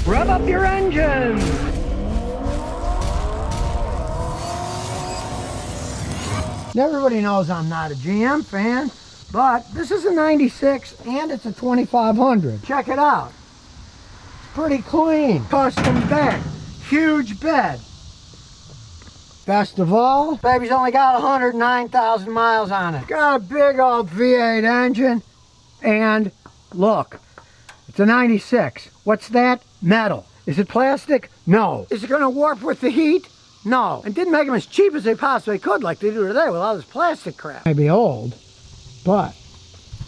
Rev up your engine. Everybody knows I'm not a GM fan, but this is a 96 and it's a 2500. Check it out. It's pretty clean. Custom bed. Huge bed. Best of all, baby's only got 109,000 miles on it. Got a big old V8 engine, and look, it's a 96. What's that? Metal. Is it plastic? No. Is it gonna warp with the heat? No. And didn't make them as cheap as they possibly could, like they do today with all this plastic crap. Maybe old, but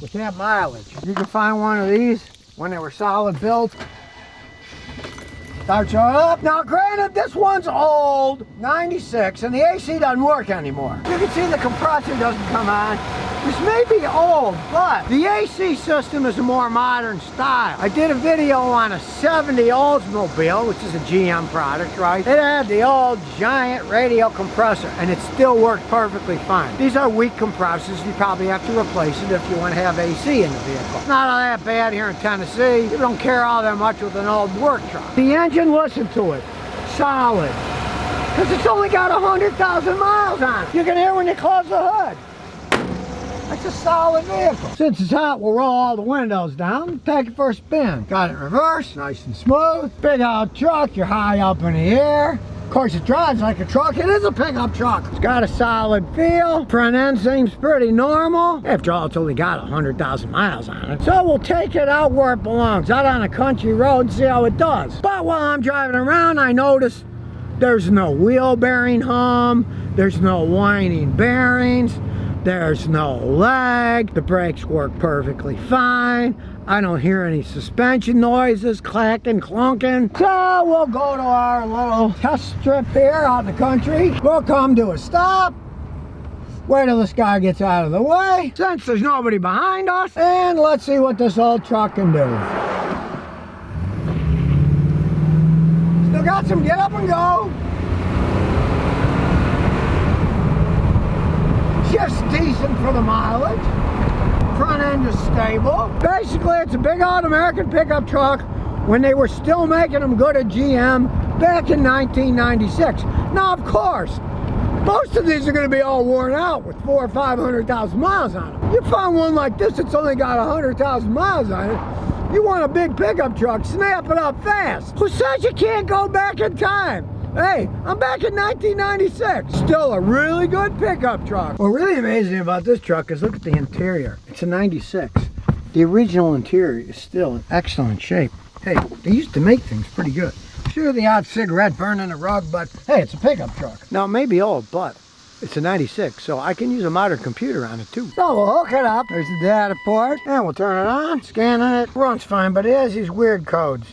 with that mileage, you can find one of these when they were solid built. Start you up. Now granted, this one's old, 96, and the AC doesn't work anymore. You can see the compressor doesn't come on. This may be old, but the AC system is a more modern style. I did a video on a 70 Oldsmobile, which is a GM product, right? It had the old giant radial compressor, and it still worked perfectly fine. These are weak compressors. You probably have to replace it if you want to have AC in the vehicle. It's not all that bad here in Tennessee. You don't care all that much with an old work truck. The engine, listen to it, solid. Because it's only got 100,000 miles on it. You can hear when you close the hood. It's a solid vehicle. Since it's hot, we'll roll all the windows down and take it for a spin. Got it reversed, nice and smooth. Big old truck, you're high up in the air. Of course, it drives like a truck. It is a pickup truck. It's got a solid feel. Front end seems pretty normal. After all, it's only got 100,000 miles on it. So we'll take it out where it belongs, out on a country road, and see how it does. But while I'm driving around, I notice there's no wheel bearing hum. There's no whining bearings. There's no lag. The brakes work perfectly fine. I don't hear any suspension noises, clacking, clunking. So we'll go to our little test strip here out in the country. We'll come to a stop. Wait till this guy gets out of the way, since there's nobody behind us. And let's see what this old truck can do. Still got some get up and go. Just decent for the mileage. Front end is stable. Basically, it's a big old American pickup truck when they were still making them good at GM back in 1996. Now, of course, most of these are going to be all worn out with 400,000 or 500,000 miles on them. You find one like this that's only got 100,000 miles on it. You want a big pickup truck, snap it up fast. Who says you can't go back in time? Hey, I'm back in 1996. Still a really good pickup truck. What really amazing about this truck is look at the interior. It's a 96. The original interior is still in excellent shape. Hey, they used to make things pretty good. Sure, the odd cigarette burning the rug, but hey, it's a pickup truck. Now, it may be old, but it's a 96, so I can use a modern computer on it too. So we'll hook it up. There's the data port, and we'll turn it on, scanning it. Runs fine, but it has these weird codes.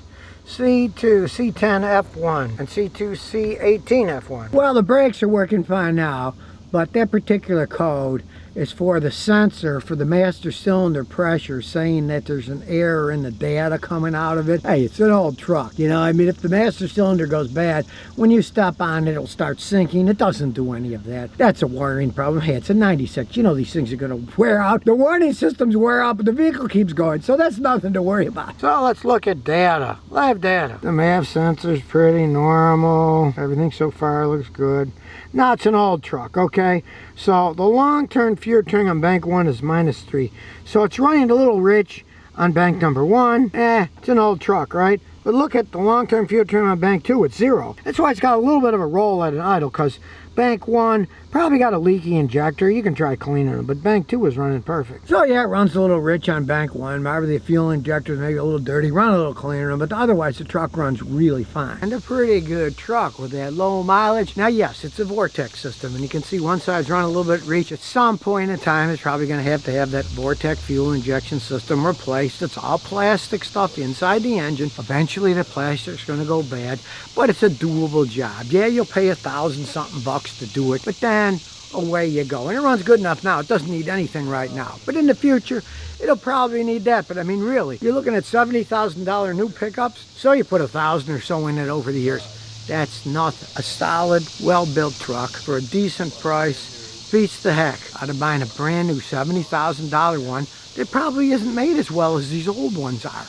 C2, C10, F1, and C2, C18, F1. Well, the brakes are working fine now, but that particular code is for the sensor for the master cylinder pressure, saying that there's an error in the data coming out of it. Hey, it's an old truck, you know. I mean, if the master cylinder goes bad, when you step on it, it'll start sinking. It doesn't do any of that. That's a wiring problem. Hey, it's a 96. You know these things are going to wear out. The warning systems wear out, but the vehicle keeps going, so that's nothing to worry about. So let's look at data. Live data. The MAV sensor's pretty normal. Everything so far looks good. Now it's an old truck, okay? So the long-term fuel turning on bank 1 is -3. So it's running a little rich on bank number 1. It's an old truck, right? But look at the long-term fuel turning on bank 2, it's 0. That's why it's got a little bit of a roll at an idle, because bank 1 probably got a leaky injector. You can try cleaning them, but bank 2 is running perfect. So yeah, it runs a little rich on bank 1. Maybe the fuel injector is maybe a little dirty. Run a little cleaner, but otherwise the truck runs really fine. And a pretty good truck with that low mileage. Now yes, it's a vortex system, and you can see one side's running a little bit rich. At some point in time, it's probably going to have that vortex fuel injection system replaced. It's all plastic stuff inside the engine. Eventually the plastic's going to go bad, but it's a doable job. Yeah, you'll pay $1,000-something to do it, but then away you go. And it runs good enough now. It doesn't need anything right now, but in the future it'll probably need that. But I mean, really, you're looking at $70,000 new pickups, so you put $1,000 or so in it over the years. That's nothing. A solid, well-built truck for a decent price beats the heck out of buying a brand new $70,000 one that probably isn't made as well as these old ones are.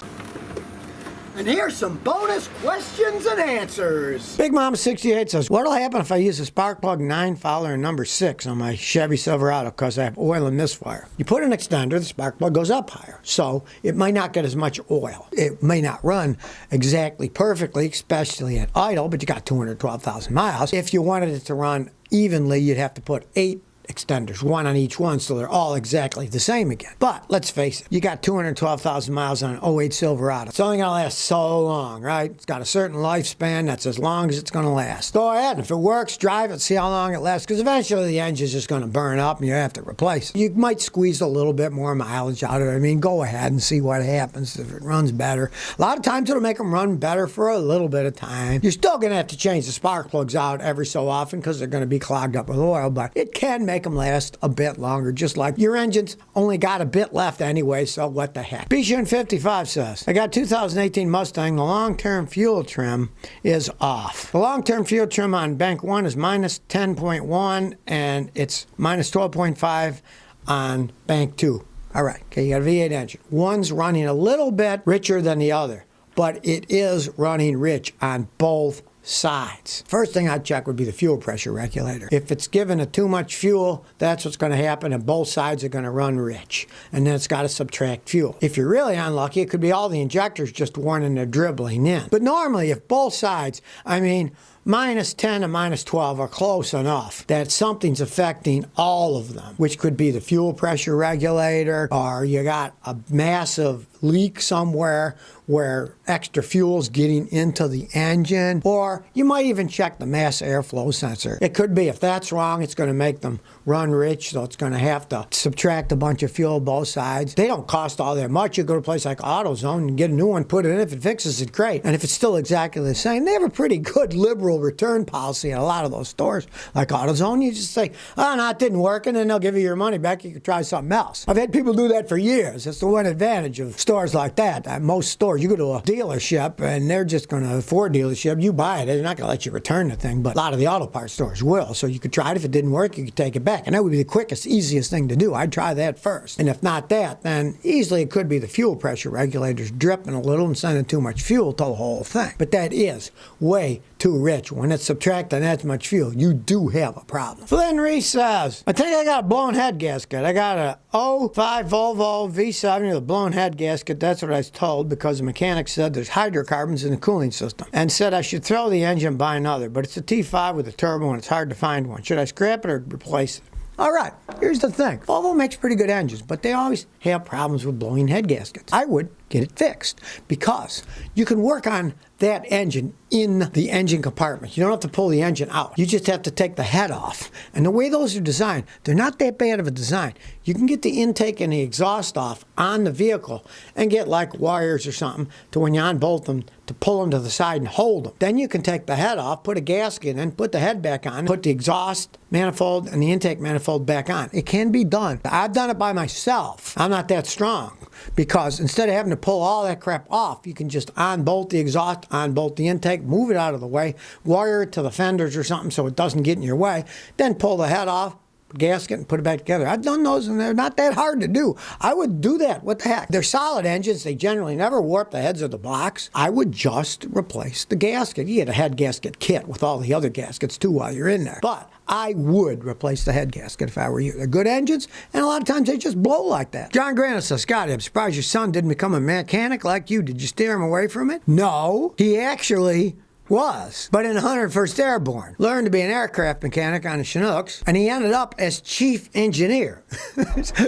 And here's some bonus questions and answers. Big Mama 68 says, what'll happen if I use a spark plug 9 follower and number 6 on my Chevy Silverado because I have oil and misfire? You put an extender, the spark plug goes up higher. So it might not get as much oil. It may not run exactly perfectly, especially at idle, but you got 212,000 miles. If you wanted it to run evenly, you'd have to put 8 extenders, 1 on each one, so they're all exactly the same again. But let's face it, you got 212,000 miles on an '08 Silverado. It's only gonna last so long, right? It's got a certain lifespan that's as long as it's gonna last. Go ahead, and if it works, drive it, see how long it lasts, because eventually the engine's just gonna burn up and you have to replace it. You might squeeze a little bit more mileage out of it. I mean, go ahead and see what happens if it runs better. A lot of times it'll make them run better for a little bit of time. You're still gonna have to change the spark plugs out every so often because they're gonna be clogged up with oil, but it can make them last a bit longer, just like your engine's only got a bit left anyway, so what the heck. Bishun55 says, I got 2018 Mustang, the long-term fuel trim is off. The long-term fuel trim on bank 1 is minus 10.1 and it's minus 12.5 on bank 2. All right, okay, you got a V8 engine. One's running a little bit richer than the other, but it is running rich on both sides. First thing I'd check would be the fuel pressure regulator. If it's given it too much fuel, that's what's going to happen, and both sides are going to run rich. And then it's got to subtract fuel. If you're really unlucky, it could be all the injectors just worn and they're dribbling in. But normally, if both sides, I mean, minus 10 and minus 12 are close enough that something's affecting all of them, which could be the fuel pressure regulator, or you got a massive leak somewhere where extra fuel's getting into the engine, or you might even check the mass airflow sensor. It could be, if that's wrong, it's going to make them run rich, so it's going to have to subtract a bunch of fuel both sides. They don't cost all that much. You go to a place like AutoZone and get a new one, put it in. If it fixes it, great. And if it's still exactly the same, they have a pretty good liberal return policy at a lot of those stores like AutoZone. You just say, oh, no, it didn't work, and then they'll give you your money back. You can try something else. I've had people do that for years. That's the one advantage of stores like that. At most stores, you go to a dealership and they're just going to, for a dealership, you buy it. They're not going to let you return the thing, but a lot of the auto parts stores will. So you could try it. If it didn't work, you could take it back. And that would be the quickest, easiest thing to do. I'd try that first. And if not that, then easily it could be the fuel pressure regulators dripping a little and sending too much fuel to the whole thing. But that is way too rich. When it's subtracting that much fuel, you do have a problem. Flynn Reese says, I think I got a blown head gasket. I got a 05 Volvo V70 with a blown head gasket. That's what I was told, because the mechanic said there's hydrocarbons in the cooling system and said I should throw the engine and buy another, but it's a T5 with a turbo and it's hard to find one. Should I scrap it or replace it? All right, here's the thing. Volvo makes pretty good engines, but they always have problems with blowing head gaskets. I would get it fixed, because you can work on that engine in the engine compartment. You don't have to pull the engine out. You just have to take the head off. And the way those are designed, they're not that bad of a design. You can get the intake and the exhaust off on the vehicle and get like wires or something to, when you unbolt them, to pull them to the side and hold them. Then you can take the head off, put a gasket in, put the head back on, put the exhaust manifold and the intake manifold back on. It can be done. I've done it by myself. I'm not that strong, because instead of having to pull all that crap off, you can just unbolt the exhaust, unbolt the intake, move it out of the way, wire it to the fenders or something so it doesn't get in your way, then pull the head off, gasket, and put it back together. I've done those, and they're not that hard to do. I would do that. What the heck? They're solid engines. They generally never warp the heads of the blocks. I would just replace the gasket. You get a head gasket kit with all the other gaskets too while you're in there. But I would replace the head gasket if I were you. They're good engines, and a lot of times they just blow like that. John Grannis says, Scotty, I'm surprised your son didn't become a mechanic like you. Did you steer him away from it? No, he actually was, but in 101st Airborne. Learned to be an aircraft mechanic on the Chinooks, and he ended up as chief engineer.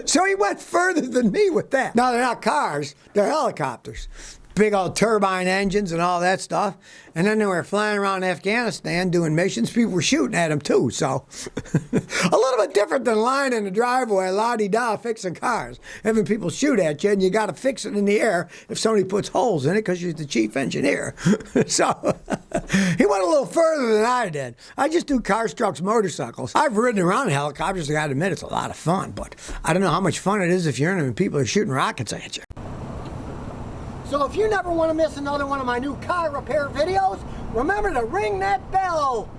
So he went further than me with that. Now, they're not cars, they're helicopters. Big old turbine engines and all that stuff. And then they were flying around Afghanistan doing missions. People were shooting at them too. So a little bit different than lying in the driveway, la-di-da, fixing cars. Having people shoot at you, and you got to fix it in the air if somebody puts holes in it, because you're the chief engineer. So he went a little further than I did. I just do cars, trucks, motorcycles. I've ridden around in helicopters. I got to admit, it's a lot of fun. But I don't know how much fun it is if you're in them and people are shooting rockets at you. So if you never want to miss another one of my new car repair videos, remember to ring that bell.